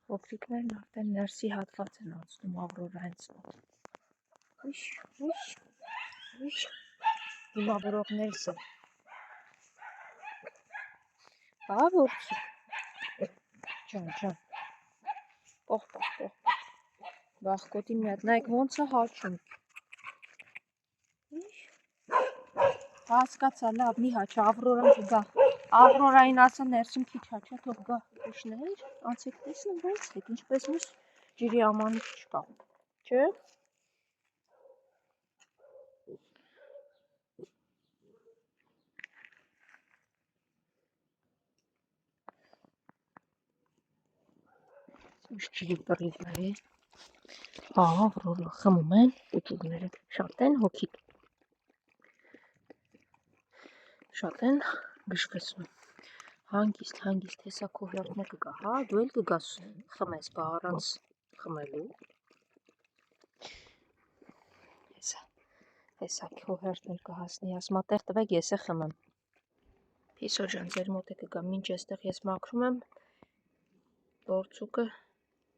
Ոքրիկներն արդեն ներսի հատված են անցնում Ավրորայից մոտ։ Ուիշ, դիմավորողներս են։ Բա որցուկ, ջան, պող, բախկոտի մի հատ, նայք ոնց է հաչում։ Հասկացա, լավ, մի հաչ, Ավրորան կգա։ Ավրորային ասա ներսում քիչ հաչա, թող գա ուշներ, անցեք տեսնեմ ոնց եք, ինչպես մյուս ջրի ամանիք չկա, չէ՞։ Մյուս ջրի բռիվների, Ավրորը խմում են, ուճուրները շատ են հոգիք, շատ են գժվեցնում, հանգիստ, հեսա քո հերթն կգա, հա, դու էլ կգաս խմես, բա առանց խմելու, հեսա քո հերթն կհասնի, ասմա տեղ տվեք, ես է խմեմ, Փիսո ջան, ձեր մոտ է կգա, մինչ էստեղ ես մաքրում եմ, որցուկը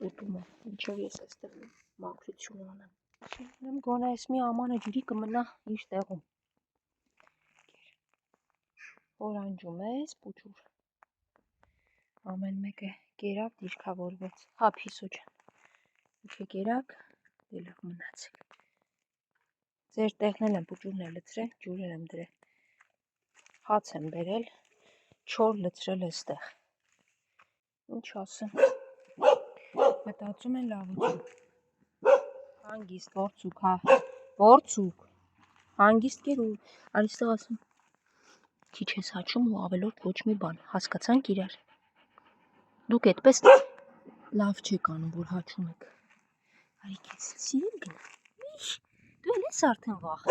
ուտում է, ինչև ես էստեղ մաքրություն անեմ, գոնե ես մի ամանը ջրի կմնա իր տեղում, Օրանջում ես, պուջուր, ամեն մեկը կերավ, դիրքավորվեց, հա Փիսո ջան, իքը կերակ, դելով մնացեք, ձեր տեղն էլ եմ պուջուրն է լցրել, ջուրեր եմ դրել, հաց եմ բերել, չոր լցրել էստեղ, ինչ ասեմ, մտածում են լավություն, հանգիստ որցուկ, հա, որցուկ, հանգիստ կեր ու արիստեղ ասում, քիչ ես հաչում ու ավելորդ ոչ մի բան, հասկացանք իրար, դուք այդպես լավ չեք անում, որ հաչում եք, արի քեզ սիրեմ գնա, դու էլ ես արդեն վախ,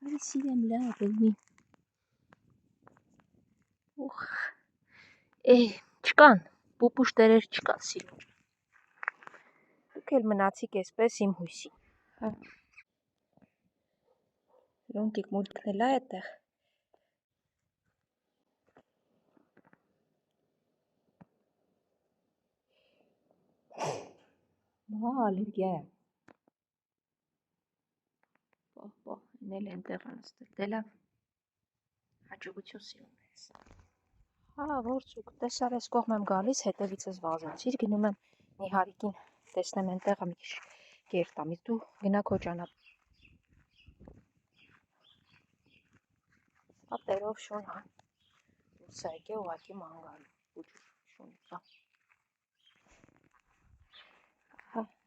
արի սիրեմ լավ էլի, չկան, պուպուշ տերեր չկան սիրում, դուք էլ մնացիք էսպես իմ հույսին, լունտիկ մուլքն էլ այդտեղ, ալերգիա է, պահ, են էլ ենտեղ անստել, դե լավ, հաջողություն սիրում ես, հա, որցուկ, տեսար ես կողմ եմ գալիս, հետևիցս վազեցիր, գնում եմ Նիհարիկին, տեսնեմ ենտեղ մի քիչ կերտամից, դու գնա քո ճանապարհ, հա, տերով շուն, հա, սա եկե ուղակի ման գալու, շուն, հա,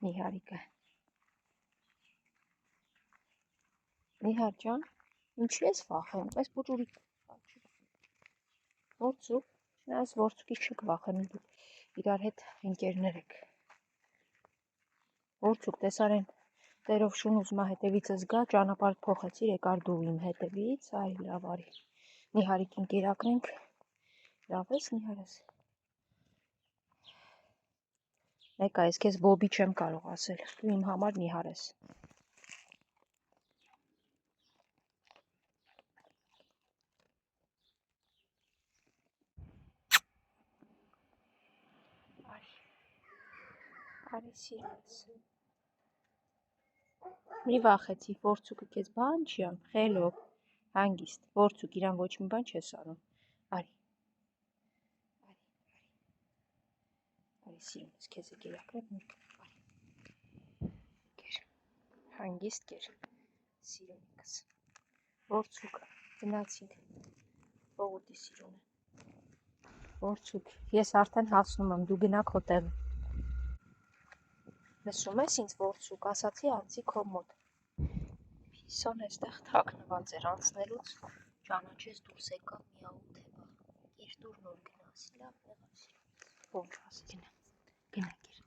Նիհարիկը, Նիհար ջան, ինչի ես վախենում, այս պուջուրի, որցուկ, այս որցուկի չեք վախենում, դուք իրար հետ ընկերներ եք, որցուկ, տեսար են, տերով շուն ուզմա հետևիցս գա, ճանապարհ փոխեցիր, եկար դու իմ հետևից, արի լավ արի, Նիհարիկին կերակրենք, լավ ես Նիհարս, մեկա ես քեզ Բոբի չեմ կարող ասել, դու իմ համար Նիհար ես, արի սիրես, մի վախեցի, որցուկը քեզ բան չի անում, խելոք, հանգիստ, որցուկ, իրան ոչ մի բան չես անում, արի սիրում ես քեզ է կերակրեմ, կեր, հանգիստ կեր, սիրունիկս, որցուկ, գնացինք, ողուտի սիրուն է, որցուկ, ես արդեն հասնում եմ, դու գնա քո տեղը, լսում ես ինձ որցուկ, ասացի անցի քո մոտ, Փիսոն էստեղ թաքնված էր անցնելուց, ճանաչեց դուրս եկավ մի աուտ է, կեր դուր նոր գնացի, լավ եղավ սիրում, ոչ ասի գնա կեր,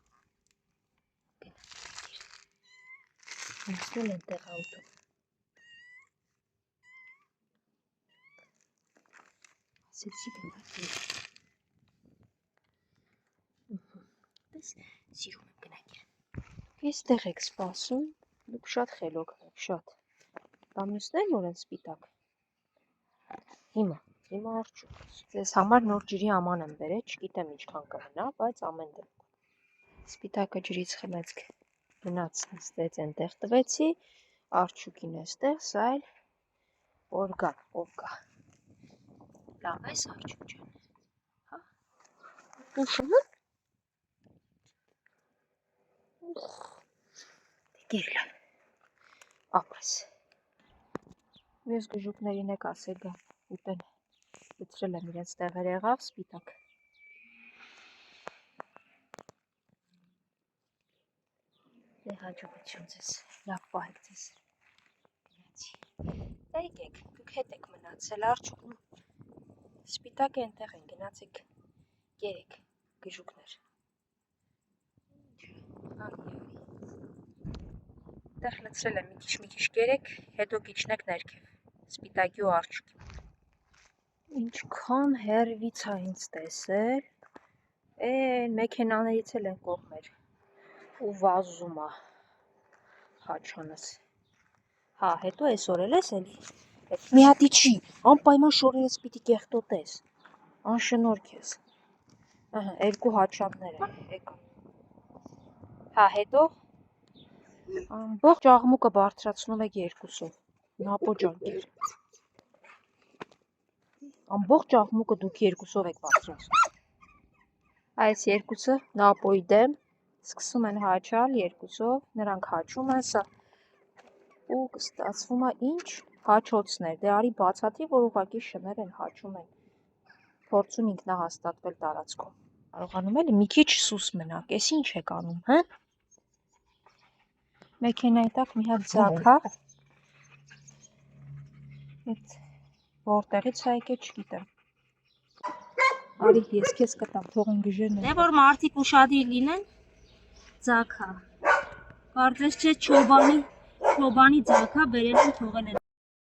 անցնել են տեղ աուտով, ասեցի գնա կեր, տես սիրում եմ գնա կեր, ես տեղ եք սպասում, դուք շատ խելոք եք, շատ, բա մյուսներն որ են սպիտակ, հիմա, Հիմա արջուկ։ Ձեզ համար նոր ջրի աման եմ բերել, չգիտեմ ինչքան կմնա, բայց ամեն դեպքում։ Սպիտակը ջրից խմեց գնաց նստեց այնտեղ տվեցի, արջուկին էստեղ, սա էլ որ գա, ով գա։ Լավ ես արջուկ ջան։ Հա։ Ուշում եմ։ Գերլա։ Ապրես։ Ես գժուկներին եք ասել գա ուտեն։ Լցրել եմ իրենց տեղեր եղավ սպիտակ։ Դե հաջողություն ձեզ, լավ պահեք ձեզ։ Դե եկեք, դուք հետ եք մնացել, արջուկն ու սպիտակը այնտեղ են, գնացեք գերեք, գժուկներ։ Այ, լցրել եմ մի քիչ գերեք, հետո կիջնեք ներքև, սպիտակի ու արջուկի։ Ինչքան հեռվից է ինձ տեսել, մեքենաներից էլ են կողմեր ու վազում է հաչանս։ Հա, հետո այսօր էլ ես էլի, մի հատի չի, անպայման շորերս պիտի կեղտոտես, անշնորհք ես, երկու հաչաններ են, եկա, հա, հետո ամբողջ աղմուկը բարձրացնում եք երկուսով, նապո ջանկեր, ամբողջ աղմուկը դուք երկուսով եք բարձրացնում, այս երկուսը նապոյի դեմ, սկսում են հաչալ երկուսով, նրանք հաչում են, սա ու կստացվում է ինչ հաչոցներ, դե արի բացատրի, որ ուղղակի շներ են հաչում են, փորձում ինքնահաստատվել տարածքում, կարողանում էլի մի քիչ սուս մնաք, ես ինչ եք անում, հա? Մեքենայի տակ մի հատ ձագ հա, այդ որտեղից է եկել չգիտեմ, արի ես քեզ կտամ, թող ընգժեն Դե որ մարդիկ ուշադիր լինեն, ձագ հա, կարծես չէ չոբանի ձագ հա, բերել են թողել են